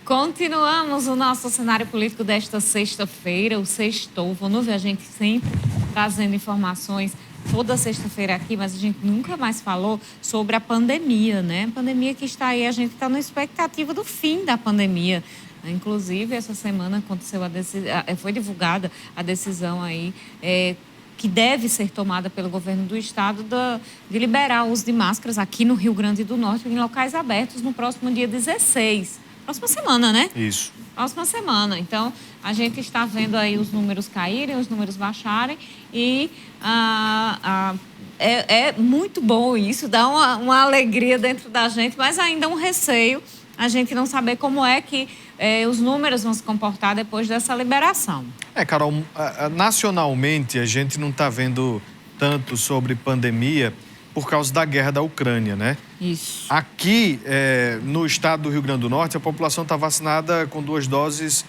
Continuamos o nosso cenário político desta sexta-feira, o Sextou. Vonúvio, a gente sempre trazendo informações toda sexta-feira aqui, mas a gente nunca mais falou sobre a pandemia, né? A pandemia que está aí, a gente está na expectativa do fim da pandemia. Inclusive, essa semana aconteceu foi divulgada a decisão aí que deve ser tomada pelo governo do estado de liberar o uso de máscaras aqui no Rio Grande do Norte em locais abertos no próximo dia 16. Próxima semana, né? Isso. Próxima semana. Então, a gente está vendo aí os números caírem, os números baixarem e é muito bom isso, dá uma alegria dentro da gente, mas ainda um receio a gente não saber como é que os números vão se comportar depois dessa liberação. Carol, nacionalmente a gente não está vendo tanto sobre pandemia por causa da guerra da Ucrânia, né? Isso. Aqui, no estado do Rio Grande do Norte, a população está vacinada com 2 doses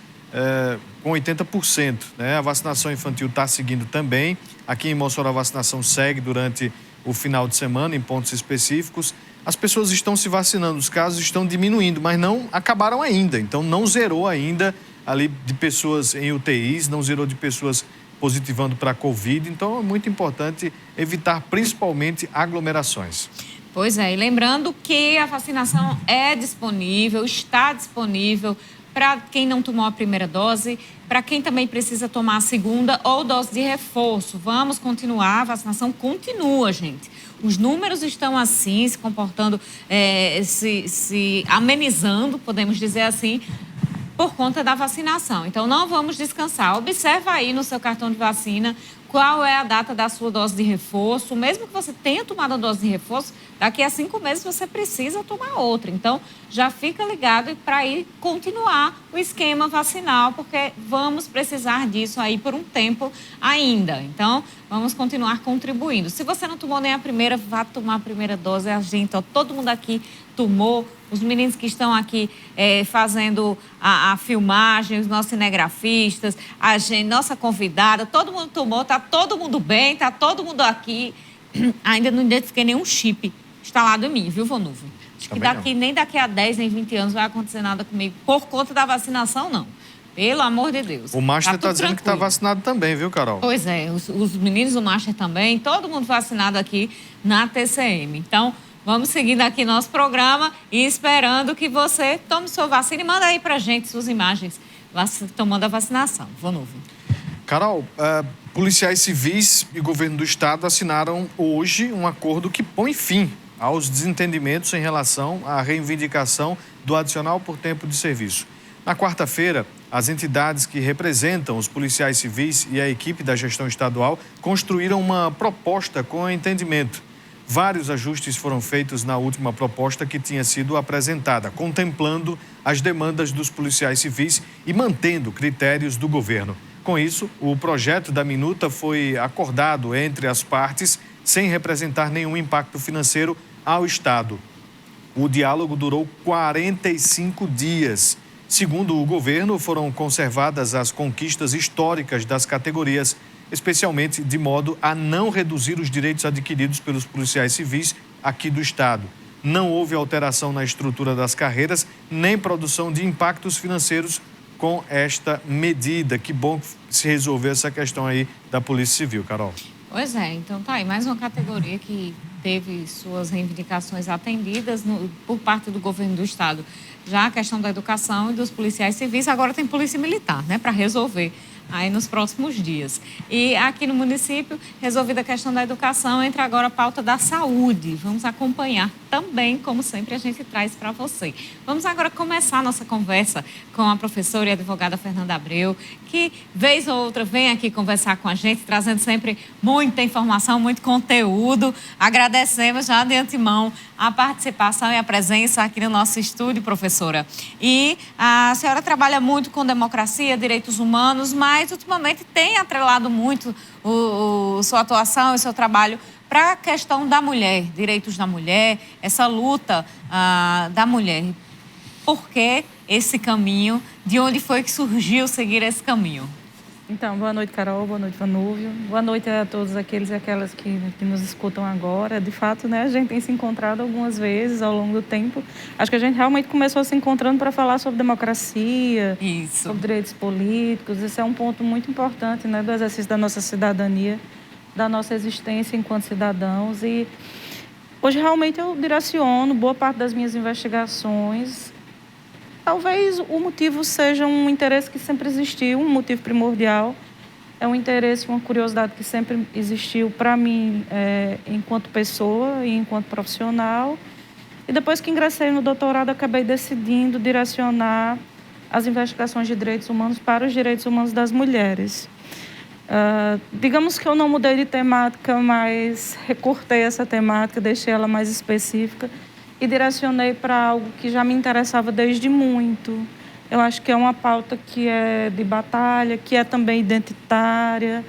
com 80%, né? A vacinação infantil está seguindo também. Aqui em Mossoró, a vacinação segue durante o final de semana, em pontos específicos. As pessoas estão se vacinando, os casos estão diminuindo, mas não acabaram ainda. Então, não zerou ainda ali de pessoas em UTIs, não zerou de pessoas positivando para a Covid. Então, é muito importante evitar principalmente aglomerações. Pois é, e lembrando que a vacinação é disponível, está disponível para quem não tomou a primeira dose, para quem também precisa tomar a segunda ou dose de reforço. Vamos continuar, a vacinação continua, gente. Os números estão assim, se comportando, se amenizando, podemos dizer assim, por conta da vacinação. Então, não vamos descansar. Observa aí no seu cartão de vacina qual é a data da sua dose de reforço. Mesmo que você tenha tomado a dose de reforço, daqui a 5 meses você precisa tomar outra. Então, já fica ligado para ir continuar o esquema vacinal, porque vamos precisar disso aí por um tempo ainda. Então, vamos continuar contribuindo. Se você não tomou nem a primeira, vá tomar a primeira dose. A gente, todo mundo aqui tomou. Os meninos que estão aqui fazendo a filmagem, os nossos cinegrafistas, a gente, nossa convidada, todo mundo tomou, tá todo mundo bem, tá todo mundo aqui. Ainda não identifiquei nenhum chip instalado em mim, viu, Vonúvio? Acho que nem daqui a 10, nem 20 anos vai acontecer nada comigo por conta da vacinação, não. Pelo amor de Deus. O Master está dizendo que está vacinado também, viu, Carol? Pois é, os meninos do Master também, todo mundo vacinado aqui na TCM. Então, vamos seguindo aqui nosso programa e esperando que você tome sua vacina e manda aí pra gente suas imagens tomando a vacinação. Vonúvio. Carol, policiais civis e governo do estado assinaram hoje um acordo que põe fim aos desentendimentos em relação à reivindicação do adicional por tempo de serviço. Na quarta-feira, as entidades que representam os policiais civis e a equipe da gestão estadual construíram uma proposta com entendimento. Vários ajustes foram feitos na última proposta que tinha sido apresentada, contemplando as demandas dos policiais civis e mantendo critérios do governo. Com isso, o projeto da minuta foi acordado entre as partes, sem representar nenhum impacto financeiro ao Estado. O diálogo durou 45 dias. Segundo o governo, foram conservadas as conquistas históricas das categorias, especialmente de modo a não reduzir os direitos adquiridos pelos policiais civis aqui do Estado. Não houve alteração na estrutura das carreiras, nem produção de impactos financeiros com esta medida. Que bom que se resolveu essa questão aí da Polícia Civil, Carol. Pois é, então tá aí mais uma categoria que teve suas reivindicações atendidas por parte do governo do Estado. Já a questão da educação e dos policiais civis, agora tem polícia militar, né, para resolver aí nos próximos dias. E aqui no município, resolvida a questão da educação, entra agora a pauta da saúde. Vamos acompanhar também, como sempre, a gente traz para você. Vamos agora começar a nossa conversa com a professora e advogada Fernanda Abreu, que, vez ou outra, vem aqui conversar com a gente, trazendo sempre muita informação, muito conteúdo. Agradecemos já de antemão a participação e a presença aqui no nosso estúdio, professora. E a senhora trabalha muito com democracia, direitos humanos, mas ultimamente tem atrelado muito sua atuação e seu trabalho para a questão da mulher, direitos da mulher, essa luta da mulher. Por que esse caminho? De onde foi que surgiu seguir esse caminho? Então, boa noite, Carol, boa noite, Vanúvio. Boa noite a todos aqueles e aquelas que nos escutam agora. De fato, né, a gente tem se encontrado algumas vezes ao longo do tempo. Acho que a gente realmente começou se encontrando para falar sobre democracia, sobre direitos políticos. Esse é um ponto muito importante, né, do exercício da nossa cidadania, da nossa existência enquanto cidadãos. E hoje, realmente, eu direciono boa parte das minhas investigações. Talvez o motivo seja um interesse que sempre existiu, um motivo primordial. É um interesse, uma curiosidade que sempre existiu para mim, enquanto pessoa e enquanto profissional. E depois que ingressei no doutorado, acabei decidindo direcionar as investigações de direitos humanos para os direitos humanos das mulheres. Digamos que eu não mudei de temática, mas recortei essa temática, deixei ela mais específica e direcionei para algo que já me interessava desde muito. Eu acho que é uma pauta que é de batalha, que é também identitária.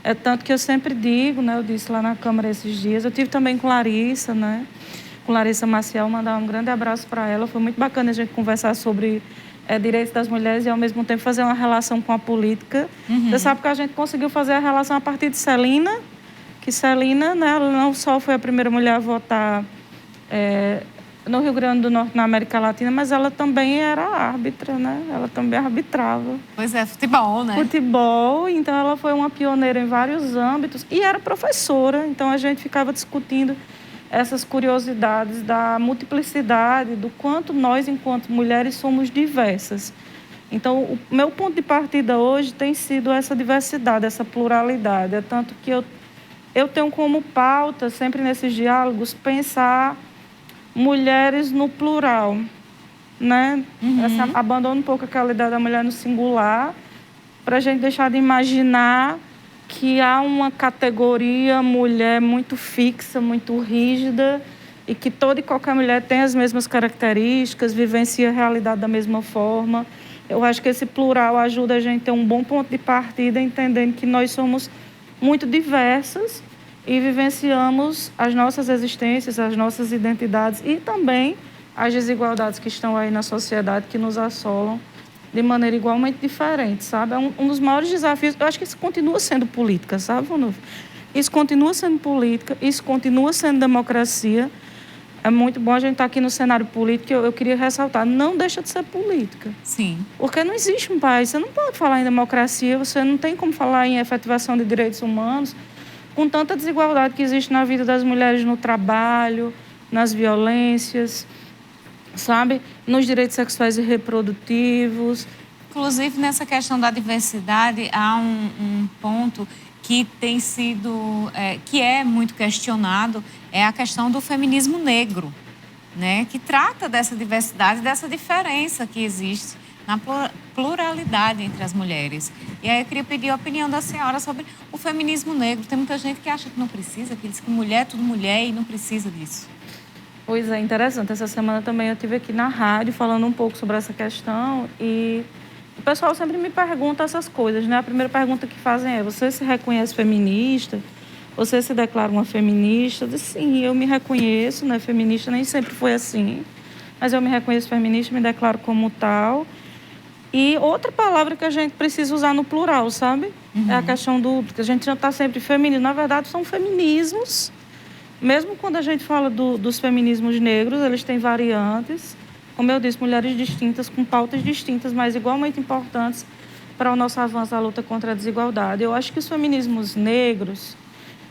É tanto que eu sempre digo, né, eu disse lá na Câmara esses dias, eu tive também com Larissa, né, com Larissa Maciel, mandar um grande abraço para ela. Foi muito bacana a gente conversar sobre direitos das mulheres e, ao mesmo tempo, fazer uma relação com a política. Você sabe que a gente conseguiu fazer a relação a partir de Celina, que Celina, né, ela não só foi a primeira mulher a votar no Rio Grande do Norte, na América Latina, mas ela também era árbitra, né? Ela também arbitrava. Pois é, futebol, né? Futebol, então ela foi uma pioneira em vários âmbitos e era professora, então a gente ficava discutindo essas curiosidades da multiplicidade, do quanto nós, enquanto mulheres, somos diversas. Então, o meu ponto de partida hoje tem sido essa diversidade, essa pluralidade. É tanto que eu tenho como pauta, sempre nesses diálogos, pensar mulheres no plural, né? Abandono um pouco aquela ideia da mulher no singular, para a gente deixar de imaginar que há uma categoria mulher muito fixa, muito rígida, e que toda e qualquer mulher tem as mesmas características, vivencia a realidade da mesma forma. Eu acho que esse plural ajuda a gente a ter um bom ponto de partida, entendendo que nós somos muito diversas e vivenciamos as nossas existências, as nossas identidades e também as desigualdades que estão aí na sociedade, que nos assolam de maneira igualmente diferente, sabe? É um dos maiores desafios. Eu acho que isso continua sendo política, sabe, Vanúvio? Isso continua sendo política, isso continua sendo democracia. É muito bom a gente estar aqui no cenário político. Eu queria ressaltar, não deixa de ser política. Sim. Porque não existe um país, você não pode falar em democracia, você não tem como falar em efetivação de direitos humanos com tanta desigualdade que existe na vida das mulheres no trabalho, nas violências, sabe? Nos direitos sexuais e reprodutivos. Inclusive, nessa questão da diversidade, há um ponto que tem sido, que é muito questionado, é a questão do feminismo negro, né? Que trata dessa diversidade, dessa diferença que existe na pluralidade entre as mulheres. E aí eu queria pedir a opinião da senhora sobre o feminismo negro. Tem muita gente que acha que não precisa, que diz que mulher é tudo mulher e não precisa disso. Pois é, interessante. Essa semana também eu estive aqui na rádio falando um pouco sobre essa questão e o pessoal sempre me pergunta essas coisas, né? A primeira pergunta que fazem é: você se reconhece feminista? Você se declara uma feminista? Eu disse, sim, eu me reconheço, né? Feminista nem sempre foi assim, mas eu me reconheço feminista, me declaro como tal. E outra palavra que a gente precisa usar no plural, sabe? É a questão que a gente já está sempre feminino. Na verdade, são feminismos. Mesmo quando a gente fala dos feminismos negros, eles têm variantes. Como eu disse, mulheres distintas, com pautas distintas, mas igualmente importantes para o nosso avanço da luta contra a desigualdade. Eu acho que os feminismos negros,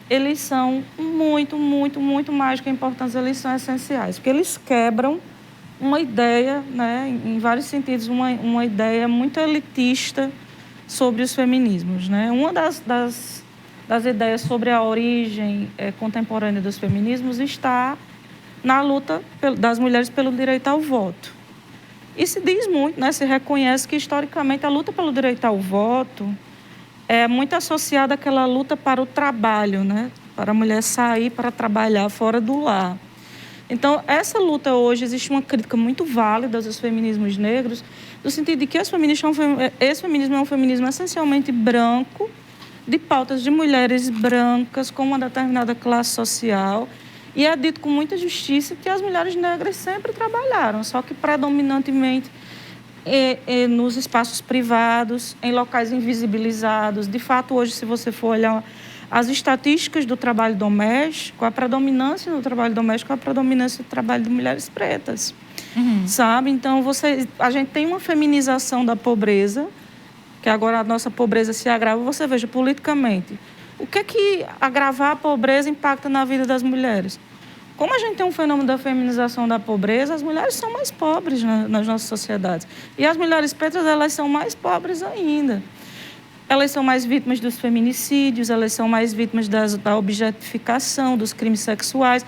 eles são muito, muito, muito mais que importantes, eles são essenciais, porque eles quebram uma ideia, né, em vários sentidos, uma ideia muito elitista sobre os feminismos, né? Uma das ideias sobre a origem contemporânea dos feminismos está na luta das mulheres pelo direito ao voto. E se diz muito, né, se reconhece que, historicamente, a luta pelo direito ao voto é muito associada àquela luta para o trabalho, né, para a mulher sair para trabalhar fora do lar. Então, essa luta hoje, existe uma crítica muito válida dos feminismos negros, no sentido de que esse feminismo é um feminismo essencialmente branco, de pautas de mulheres brancas com uma determinada classe social, e é dito com muita justiça que as mulheres negras sempre trabalharam, só que predominantemente nos espaços privados, em locais invisibilizados. De fato, hoje, se você for olhar as estatísticas do trabalho doméstico, a predominância no trabalho doméstico é a predominância do trabalho de mulheres pretas, sabe? Então, a gente tem uma feminização da pobreza, que agora a nossa pobreza se agrava. Você veja, politicamente, o que agravar a pobreza impacta na vida das mulheres? Como a gente tem um fenômeno da feminização da pobreza, as mulheres são mais pobres nas nossas sociedades. E as mulheres pretas, elas são mais pobres ainda. Elas são mais vítimas dos feminicídios, elas são mais vítimas da objetificação, dos crimes sexuais.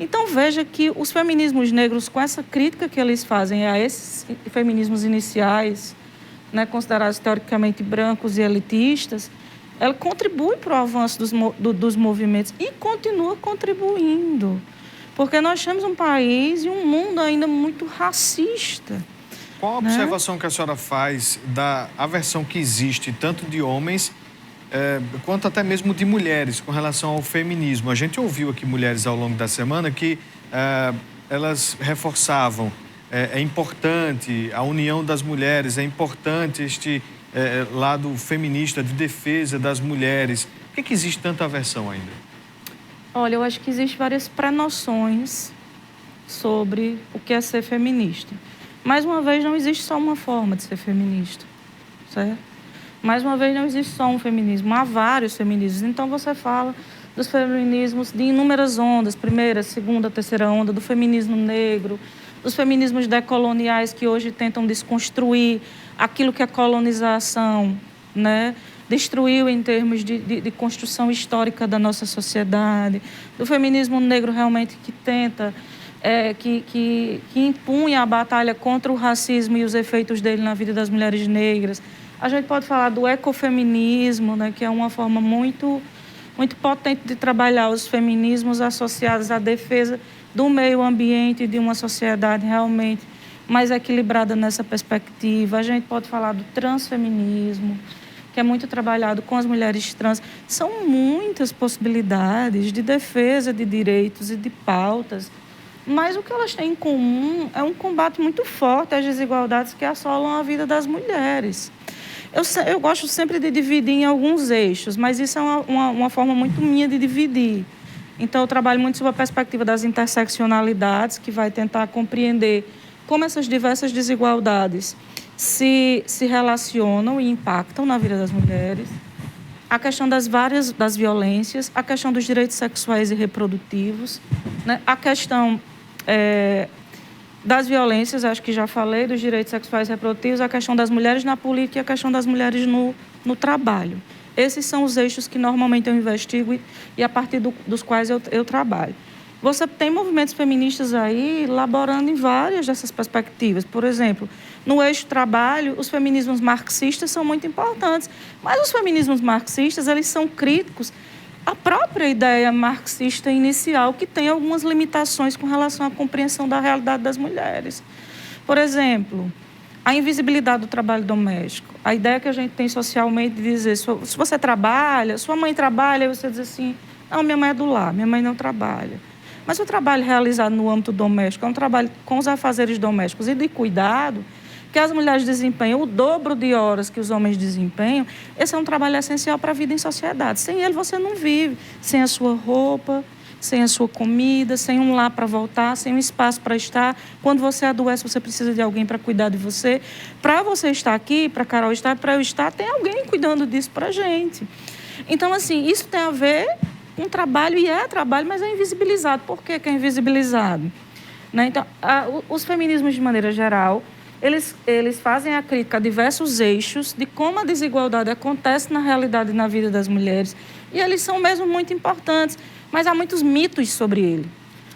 Então, veja que os feminismos negros, com essa crítica que eles fazem a esses feminismos iniciais, né, considerados teoricamente brancos e elitistas, ela contribui para o avanço dos movimentos e continua contribuindo. Porque nós temos um país e um mundo ainda muito racista. Qual a observação que a senhora faz da aversão que existe, tanto de homens quanto até mesmo de mulheres, com relação ao feminismo? A gente ouviu aqui mulheres ao longo da semana que elas reforçavam é importante a união das mulheres, é importante este lado feminista de defesa das mulheres. Por que existe tanta aversão ainda? Olha, eu acho que existem várias pré-noções sobre o que é ser feminista. Mais uma vez, não existe só uma forma de ser feminista, certo? Mais uma vez, não existe só um feminismo, há vários feminismos. Então, você fala dos feminismos de inúmeras ondas, primeira, segunda, terceira onda, do feminismo negro, dos feminismos decoloniais que hoje tentam desconstruir aquilo que a colonização, né, destruiu em termos de construção histórica da nossa sociedade, do feminismo negro realmente que tenta, que impunha a batalha contra o racismo e os efeitos dele na vida das mulheres negras. A gente pode falar do ecofeminismo, né, que é uma forma muito, muito potente de trabalhar os feminismos associados à defesa do meio ambiente e de uma sociedade realmente mais equilibrada nessa perspectiva. A gente pode falar do transfeminismo, que é muito trabalhado com as mulheres trans. São muitas possibilidades de defesa de direitos e de pautas, mas o que elas têm em comum é um combate muito forte às desigualdades que assolam a vida das mulheres. Eu gosto sempre de dividir em alguns eixos, mas isso é uma forma muito minha de dividir. Então, eu trabalho muito sobre a perspectiva das interseccionalidades, que vai tentar compreender como essas diversas desigualdades se relacionam e impactam na vida das mulheres. A questão das violências, a questão dos direitos sexuais e reprodutivos, né? A questão das violências, acho que já falei, dos direitos sexuais e reprodutivos, a questão das mulheres na política e a questão das mulheres no trabalho. Esses são os eixos que normalmente eu investigo e a partir dos quais eu trabalho. Você tem movimentos feministas aí elaborando em várias dessas perspectivas. Por exemplo, no eixo trabalho, os feminismos marxistas são muito importantes, mas os feminismos marxistas, eles são críticos à própria ideia marxista inicial, que tem algumas limitações com relação à compreensão da realidade das mulheres. Por exemplo, a invisibilidade do trabalho doméstico. A ideia que a gente tem socialmente de dizer, se você trabalha, sua mãe trabalha, e você diz assim, não, minha mãe é do lar, minha mãe não trabalha. Mas o trabalho realizado no âmbito doméstico é um trabalho com os afazeres domésticos e de cuidado, que as mulheres desempenham o dobro de horas que os homens desempenham. Esse é um trabalho essencial para a vida em sociedade. Sem ele, você não vive. Sem a sua roupa, sem a sua comida, sem um lar para voltar, sem um espaço para estar. Quando você adoece, você precisa de alguém para cuidar de você. Para você estar aqui, para a Carol estar, para eu estar, tem alguém cuidando disso para a gente. Então, assim, isso tem a ver com trabalho, e é trabalho, mas é invisibilizado. Por que é invisibilizado? Né? Então, os feminismos, de maneira geral, eles fazem a crítica a diversos eixos de como a desigualdade acontece na realidade e na vida das mulheres. E eles são mesmo muito importantes, mas há muitos mitos sobre ele.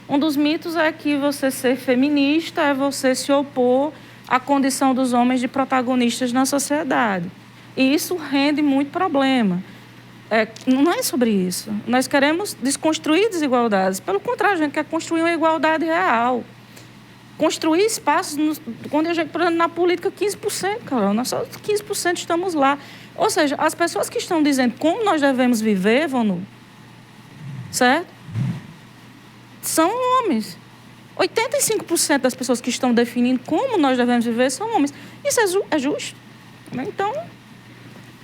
Um dos mitos é que você ser feminista é você se opor à condição dos homens de protagonistas na sociedade. E isso rende muito problema. Não é sobre isso. Nós queremos desconstruir desigualdades. Pelo contrário, a gente quer construir uma igualdade real. Construir espaços, quando a gente, por exemplo, na política, 15%, Carol, nós só 15% estamos lá. Ou seja, as pessoas que estão dizendo como nós devemos viver, certo? São homens. 85% das pessoas que estão definindo como nós devemos viver são homens. Isso é justo? Então...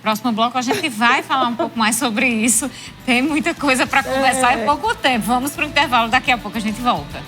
Próximo bloco a gente vai falar um pouco mais sobre isso. Tem muita coisa para conversar e pouco tempo. Vamos para o intervalo, daqui a pouco a gente volta.